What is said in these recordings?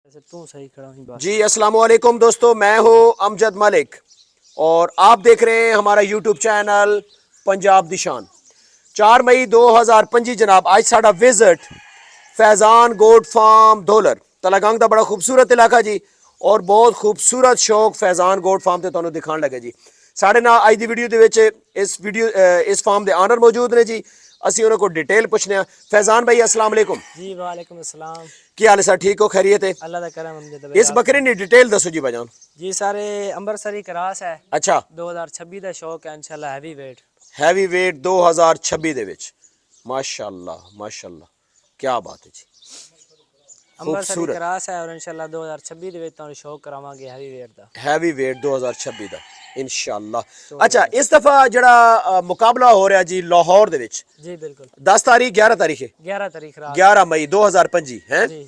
तू सही खड़ा ही बस। जी अस्सलाम वालेकुम दोस्तों, मैं हूं अमजद मलिक और आप देख रहे हैं हमारा यूट्यूब चैनल पंजाब दी शान। 4 मई 2025 जनाब आज साडा visit Faizan goat farm Dholar Talagang का बड़ा खूबसूरत इलाका जी और बहुत खूबसूरत शौक फैजान गोट फार्म से तुहानू दिखाने लगे जी। साढ़े ना अज की वीडियो के इस फार्म के आनर मौजूद ने जी। असी उन्होंने को डिटेल पूछने। फैजान भाई अस्सलाम वालेकुम। जी वालेकुम अस्सलाम। की हाल है सर, ठीक हो, खैरियत है? अल्लाह दा करम अमजद भाई इस आप बकरे की डिटेल दसो जी भाईजान। जी सारे अंबरसरी क्रास है। अच्छा, 2026 ਦਾ ਸ਼ੌਕ ਹੈ ਇਨਸ਼ਾਅੱਲਾ ਹੈਵੀ weight। हैवी वेट 2026 ਦੇ ਵਿੱਚ माशाल्लाह माशाल्लाह, क्या बात है जी, ਅੰਬਰਸਰੀ खूबसूरत क्रास है और इनशाअल्लाह 2026 ਦੇ ਵਿੱਚ ਤੁਹਾਨੂੰ ਸ਼ੌਕ ਕਰਾਵਾਂਗੇ ਹੈਵੀ weight ਦਾ। हैवी वेट 2026 ਦਾ इंशाअल्लाह। अच्छा, इस दफा जड़ा मुकाबला हो रहा जी लाहौर दे विच जी बिल्कुल 10 तारीख 11 तारीख है 11 तारीख रात 11 मई 2025 है। जी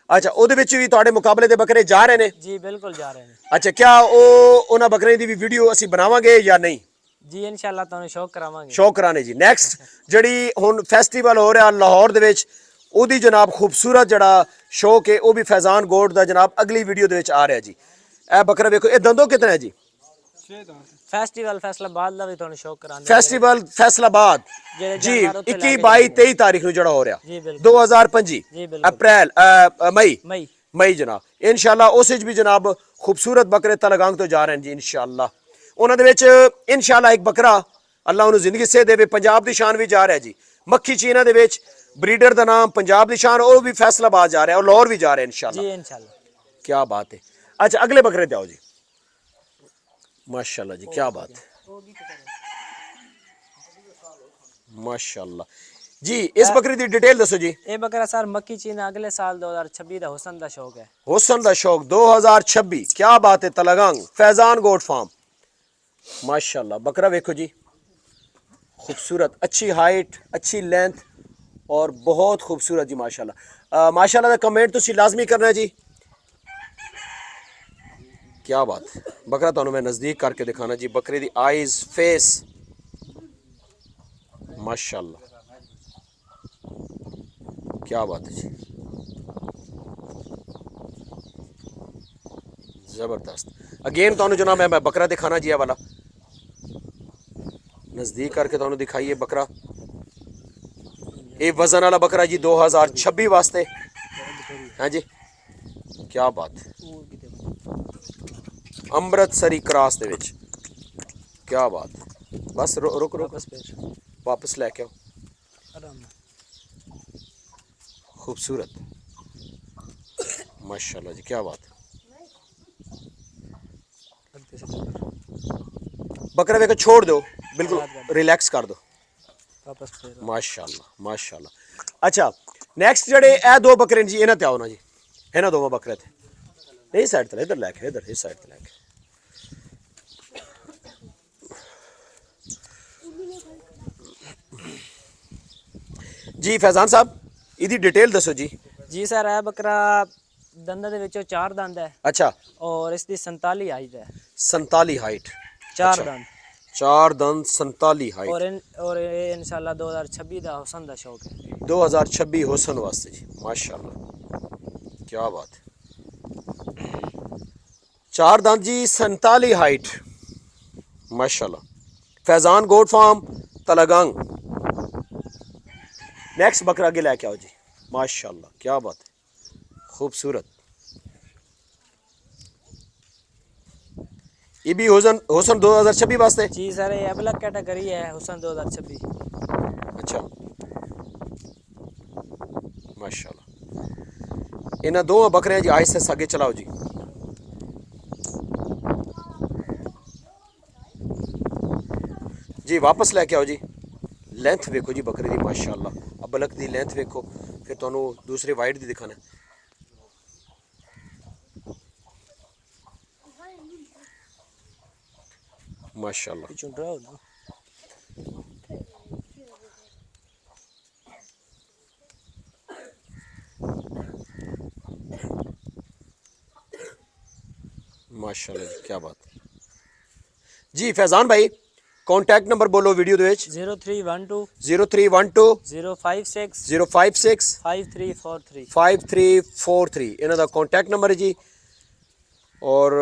अच्छा, ਉਹਦੇ ਵਿੱਚ ਵੀ ਤੁਹਾਡੇ ਮੁਕਾਬਲੇ ਦੇ ਬੱਕਰੇ ਜਾ ਰਹੇ ਨੇ? जी बिल्कुल जा रहे हैं। ਅੱਛਾ, क्या ਉਹ ਉਹਨਾਂ ਬੱਕਰੇ ਦੀ ਵੀ ਵੀਡੀਓ ਅਸੀਂ ਬਣਾਵਾਂਗੇ ਜਾਂ ਨਹੀਂ? जी इंशाअल्लाह ਤੁਹਾਨੂੰ ਸ਼ੌਕ ਕਰਾਵਾਂਗੇ। ਸ਼ੌਕ ਕਰਾਣੇ ਜੀ। ਨੈਕਸਟ ਜਿਹੜੀ ਹੁਣ ਫੈਸਟੀਵਲ ਹੋ ਰਿਹਾ ਲਾਹੌਰ ਦੇ ਵਿੱਚ ਉਹਦੀ ਜਨਾਬ ਖੂਬਸੂਰਤ ਜਿਹੜਾ ਸ਼ੌਕ ਹੈ ਉਹ ਵੀ ਫੈਜ਼ਾਨ ਗੋਟ ਦਾ ਜਨਾਬ ਅਗਲੀ ਵੀਡੀਓ ਦੇ ਵਿੱਚ ਆ ਰਿਹਾ ਜੀ। ਇਹ ਬੱਕਰਾ ਵੇਖੋ, ਇਹ ਦੰਦੋਂ ਕਿਤਨਾ ਹੈ ਜੀ? ਫੈਸਟੀਵਲ ਫੈਸਲਾਬਾਦ ਦਾ ਵੀ ਤੁਹਾਨੂੰ ਸ਼ੌਕ ਕਰਾਂਗੇ। ਫੈਸਟੀਵਲ ਫੈਸਲਾਬਾਦ ਜਿਹੜੇ ਜੀ ਜਾਨਵਰ ਉੱਥੇ ਲੈ 21 ਕੇ 22 23 ਤਾਰੀਖ ਨੂੰ ਜਿਹੜਾ ਹੋ ਰਿਹਾ ਜੀ बिल्कुल 2025 जी बिल्कुल अप्रैल मई मई मई जनाब इंशाल्लाह उस भी जनाब खूबसूरत बकरे तलगांग तो जा रहे हैं जी इंशाल्लाह। ਉਹਨਾਂ ਦੇ ਵਿੱਚ ਇਨਸ਼ਾਅੱਲਾ ਇੱਕ ਬੱਕਰਾ ਅੱਲਾ ਉਹਨੂੰ ਜ਼ਿੰਦਗੀ ਸੇ ਦੇਵੇ ਪੰਜਾਬ ਦੀ ਸ਼ਾਨ ਵੀ ਜਾ ਰਿਹਾ ਜੀ। ਮੱਖੀ ਚੀਨਾ ਦੇ ਵਿੱਚ ब्रीडर का नाम पंजाब ਦੀ शान ਉਹ भी फैसलाबाद जा रहा है और लाहौर भी जा रहे हैं इंशाल्लाह। जी इंशाअल्लाह क्या बात है। अच्छा, अगले बकरे पे आओ जी। माशाल्लाह जी, क्या बात है, माशाल्लाह जी। इस बकरी की डिटेल दसो जी। ये बकरा सर मक्की चीना अगले साल 2026 का हुसन का शौक है। हुसन का शौक 2026, क्या बात है। तलगांग फैजान गोट फार्म माशाल्लाह। बकरा वेखो जी, खूबसूरत, अच्छी हाइट, अच्छी लेंथ और बहुत खूबसूरत जी माशाल्लाह। माशाल्लाह का कमेंट तुसी लाजमी करना जी। क्या बात है। बकरा तो मैं नज़दीक करके दिखाना जी। बकरे दी आइज फेस माशाल्लाह, क्या बात है जी, जबरदस्त। अगेन तो जो नाम है मैं बकरा दिखाना जी। वाला नज़दीक करके तो दिखाइए बकरा। ये वजन वाला बकरा जी 2026 वास्ते। हाँ जी, क्या बात है। अमृतसरी क्रॉस दे विच, क्या बात है। बस रुक रुक वापस लैके आओ। खूबसूरत माशाल्लाह जी, क्या बात है। बकरा वेखो, छोड़ दो, बिल्कुल रिलैक्स कर दो। माशाल्लाह माशाल्लाह। अच्छा, नेक्स्ट जड़े ए दो बकरे जी इन्हां ते आओ ना जी। इन्हां दोवां बकरे ते नहीं साइड ते इधर लैके, इधर इस साइड ते लैके। जी फैजान साहब, इहदी डिटेल दसो जी। जी सर है बकरा दंदा दे विचों 4 दंद है अच्छा, और इसकी 47 हाइट है। 47 हाइट। 4 अच्छा, दंद 4 दंद 47 हाइट और ये इंशाल्लाह 2026 का हुसन का शौक है। 2026 हुसन वास्ते जी माशाल्लाह, क्या बात है। 4 दंद जी 47 हाइट माशाल्लाह। Faizan goat farm Talagang. Next बकरा आगे लेके आओ जी। माशाल्लाह, क्या बात है, खूबसूरत। ये भी हुसन 2026 वास्ते। जी सर ये अलग कैटेगरी है हुसन 2026। अच्छा, माशाल्लाह। इन्हें दो बकरे जी आहिस्ते से आगे चलाओ जी। जी वापस लेके आओ जी। लेंथ वेखो जी बकरे की माशाल्लाह। अब बलक दी लेंथ वेखो, फिर तुहानू दूसरे वाइट दी दिखाना। माशाल्लाह, माशाल्लाह जी, क्या बात है जी। फैजान भाई, ਕੰਟੈਕਟ ਨੰਬਰ ਬੋਲੋ ਵੀਡੀਓ ਦੇ ਵਿੱਚ। 0312 0312 056 056 5343। 5343 ਇਹਨਾਂ ਦਾ ਕੰਟੈਕਟ ਨੰਬਰ ਹੈ ਜੀ। ਔਰ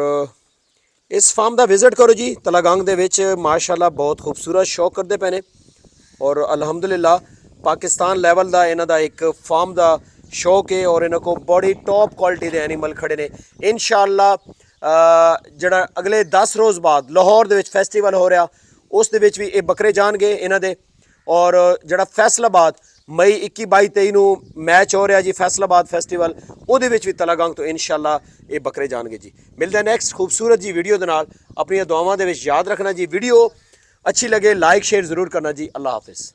ਇਸ ਫਾਰਮ ਦਾ ਵਿਜ਼ਿਟ ਕਰੋ ਜੀ। ਤਲਾਗੰਗ ਦੇ ਵਿੱਚ ਮਾਸ਼ਾਅੱਲਾ ਬਹੁਤ ਖੂਬਸੂਰਤ ਸ਼ੌਕ ਕਰਦੇ ਪਏ ਨੇ ਔਰ ਅਲਹਮਦੁਲਿਲਾ ਪਾਕਿਸਤਾਨ ਲੈਵਲ ਦਾ ਇਹਨਾਂ ਦਾ ਇੱਕ ਫਾਰਮ ਦਾ ਸ਼ੌਕ ਹੈ ਔਰ ਇਹਨਾਂ ਕੋਲ ਬੜੀ ਟੌਪ ਕੁਆਲਿਟੀ ਦੇ ਐਨੀਮਲ ਖੜੇ ਨੇ। ਇਨਸ਼ਾਅੱਲਾ ਜਿਹੜਾ ਅਗਲੇ 10 ਰੋਜ਼ ਬਾਅਦ ਲਾਹੌਰ ਦੇ ਵਿੱਚ ਫੈਸਟੀਵਲ ਹੋ ਰਿਹਾ ਉਸ ਦੇ ਵਿੱਚ ਵੀ ਇਹ ਬੱਕਰੇ ਜਾਣਗੇ ਇਹਨਾਂ ਦੇ। ਔਰ ਜਿਹੜਾ ਫੈਸਲਾਬਾਦ ਮਈ 21 22 23 ਨੂੰ ਮੈਚ ਹੋ ਰਿਹਾ ਜੀ ਫੈਸਲਾਬਾਦ ਫੈਸਟੀਵਲ, ਉਹਦੇ ਵਿੱਚ ਵੀ ਤਲਾਗੰਗ ਤੋਂ ਇਨਸ਼ਾਅੱਲਾ ਇਹ ਬੱਕਰੇ ਜਾਣਗੇ ਜੀ। ਮਿਲਦੇ ਹਾਂ ਨੈਕਸਟ ਖੂਬਸੂਰਤ ਜੀ ਵੀਡੀਓ ਦੇ ਨਾਲ। ਆਪਣੀਆਂ ਦੁਆਵਾਂ ਦੇ ਵਿੱਚ ਯਾਦ ਰੱਖਣਾ ਜੀ। ਵੀਡੀਓ ਅੱਛੀ ਲਗੇ ਲਾਈਕ ਸ਼ੇਅਰ ਜ਼ਰੂਰ ਕਰਨਾ ਜੀ। ਅੱਲਾਹ ਹਾਫਿਜ਼।